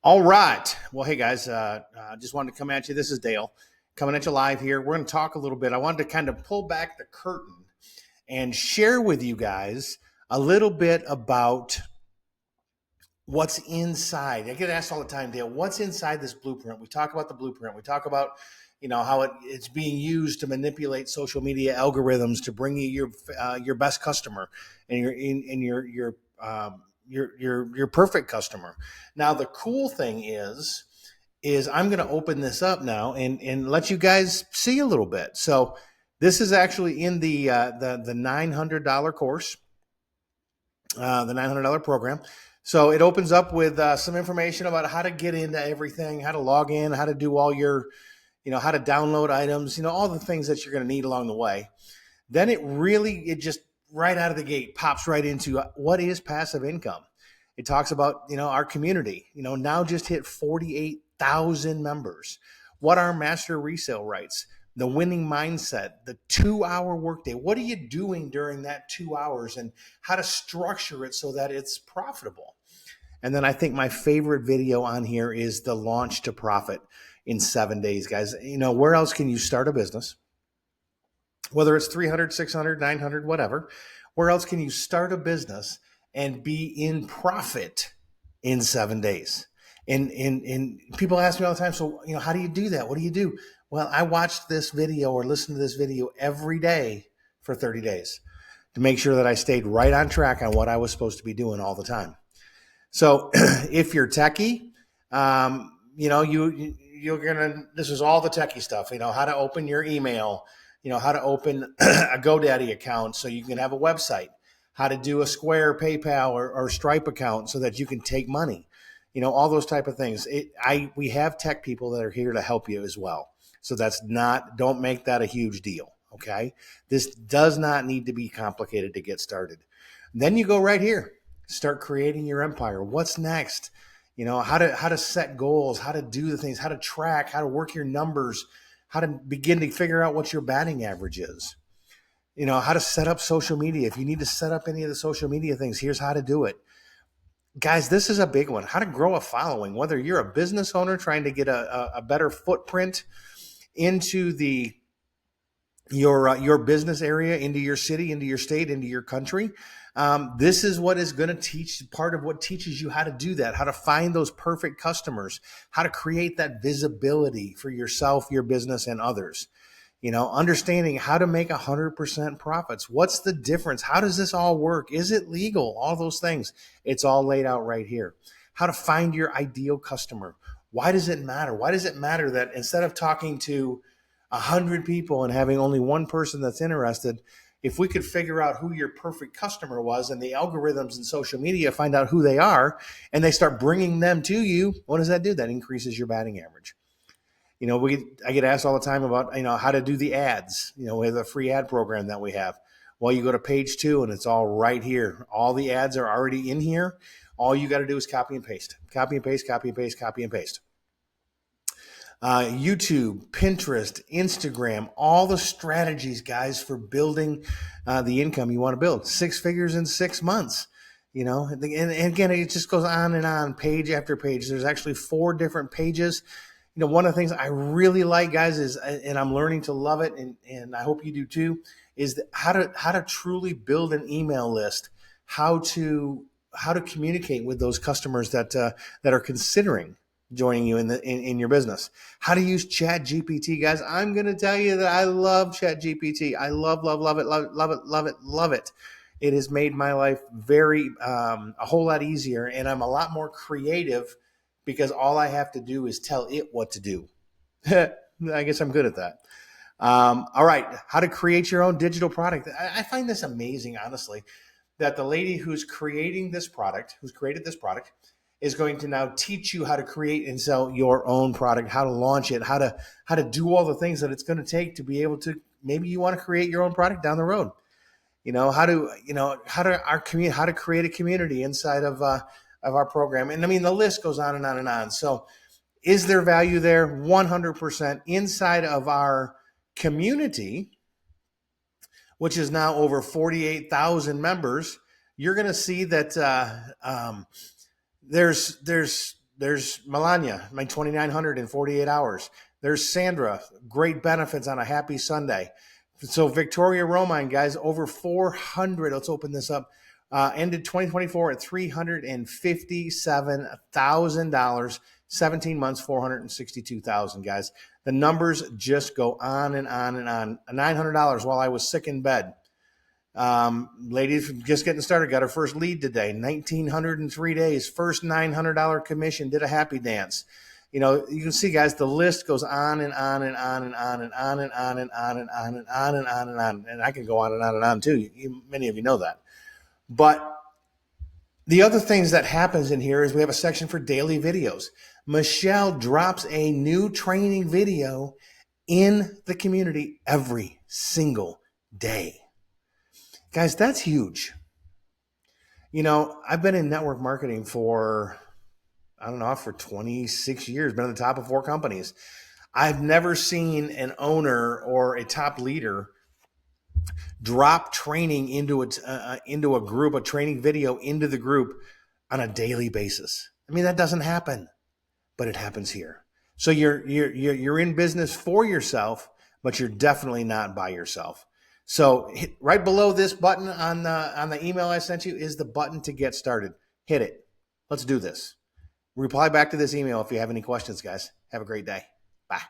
All right. Well, hey guys, just wanted to come at you. This is Dale coming at you live here. We're going to talk a little bit. I wanted to kind of pull back the curtain and share with you guys a little bit about what's inside. I get asked all the time, Dale, what's inside this blueprint? We talk about the blueprint. We talk about, how it's being used to manipulate social media algorithms to bring you your best customer and your perfect customer. Now, the cool thing is I'm going to open this up now and let you guys see a little bit. So this is actually in the $900 course, the $900 program. So it opens up with some information about how to get into everything, how to log in, how to do all your, how to download items, all the things that you're going to need along the way. Then it just right out of the gate pops right into what is passive income. It talks about, our community, now just hit 48,000 members. What are master resale rights? The winning mindset, the 2-hour workday. What are you doing during that 2 hours and how to structure it so that it's profitable? And then I think my favorite video on here is the launch to profit in 7 days, guys. Where else can you start a business? Whether it's 300, 600, 900, whatever, where else can you start a business and be in profit in 7 days? And people ask me all the time, so, how do you do that? What do you do? Well, I watched this video or listened to this video every day for 30 days to make sure that I stayed right on track on what I was supposed to be doing all the time. So if you're techie, this is all the techie stuff, how to open your email, how to open a GoDaddy account so you can have a website, how to do a Square, PayPal, or Stripe account so that you can take money, all those type of things. We have tech people that are here to help you as well. So don't make that a huge deal. Okay. This does not need to be complicated to get started. Then you go right here, start creating your empire. What's next? How to set goals, how to do the things, how to track, how to work your numbers, how to begin to figure out what your batting average is. How to set up social media. If you need to set up any of the social media things, here's how to do it. Guys, this is a big one. How to grow a following, whether you're a business owner trying to get a better footprint into your business area, into your city, into your state, into your country. This is what is going to teach, part of what teaches you how to do that, how to find those perfect customers, how to create that visibility for yourself, your business, and others. Understanding how to make 100% profits. What's the difference? How does this all work? Is it legal? All those things. It's all laid out right here. How to find your ideal customer. Why does it matter? Why does it matter that instead of talking to 100 people and having only one person that's interested, if we could figure out who your perfect customer was and the algorithms in social media find out who they are and they start bringing them to you, what does that do? That increases your batting average. I get asked all the time about, how to do the ads, with a free ad program that we have. Well, you go to page 2 and it's all right here. All the ads are already in here. All you got to do is copy and paste, copy and paste, copy and paste, copy and paste. YouTube, Pinterest, Instagram, all the strategies, guys, for building the income you want to build. 6 figures in 6 months. And again, it just goes on and on, page after page. There's actually 4 different pages. One of the things I really like, guys, is, and I'm learning to love it, and I hope you do too, is how to truly build an email list, how to communicate with those customers that are considering joining you in your business. How to use ChatGPT, guys. I'm going to tell you that I love ChatGPT. I love it, love it. It has made my life a whole lot easier, and I'm a lot more creative because all I have to do is tell it what to do. I guess I'm good at that. All right, how to create your own digital product. I find this amazing, honestly, that the lady who's created this product, is going to now teach you how to create and sell your own product, how to launch it, how to do all the things that it's going to take to be able to, maybe you want to create your own product down the road. How to create a community inside of our program. And I mean, the list goes on and on and on. So is there value there? 100% inside of our community, which is now over 48,000 members. You're going to see that there's There's Melania, my 2,900 in 48 hours. There's Sandra, great benefits on a happy Sunday. So Victoria Romine, guys, over 400. Let's open this up. Ended 2024 at $357,000. 17 months, 462,000, guys. The numbers just go on and on and on. $900 while I was sick in bed. Ladies just getting started, got her first lead today, 1,900 in 3 days, first $900 commission, did a happy dance. You know, you can see, guys, the list goes on and on and on and on and on and on and on and on and on and on and on. And I can go on and on and on too. Many of you know that. But the other things that happens in here is we have a section for daily videos. Michelle drops a new training video in the community every single day. Guys, that's huge. You know, I've been in network marketing for 26 years, been at the top of 4 companies. I've never seen an owner or a top leader drop training into a group, a training video into the group on a daily basis. I mean, that doesn't happen, but it happens here. So you're in business for yourself, but you're definitely not by yourself. So right below this button on the email I sent you is the button to get started. Hit it. Let's do this. Reply back to this email if you have any questions, guys. Have a great day. Bye.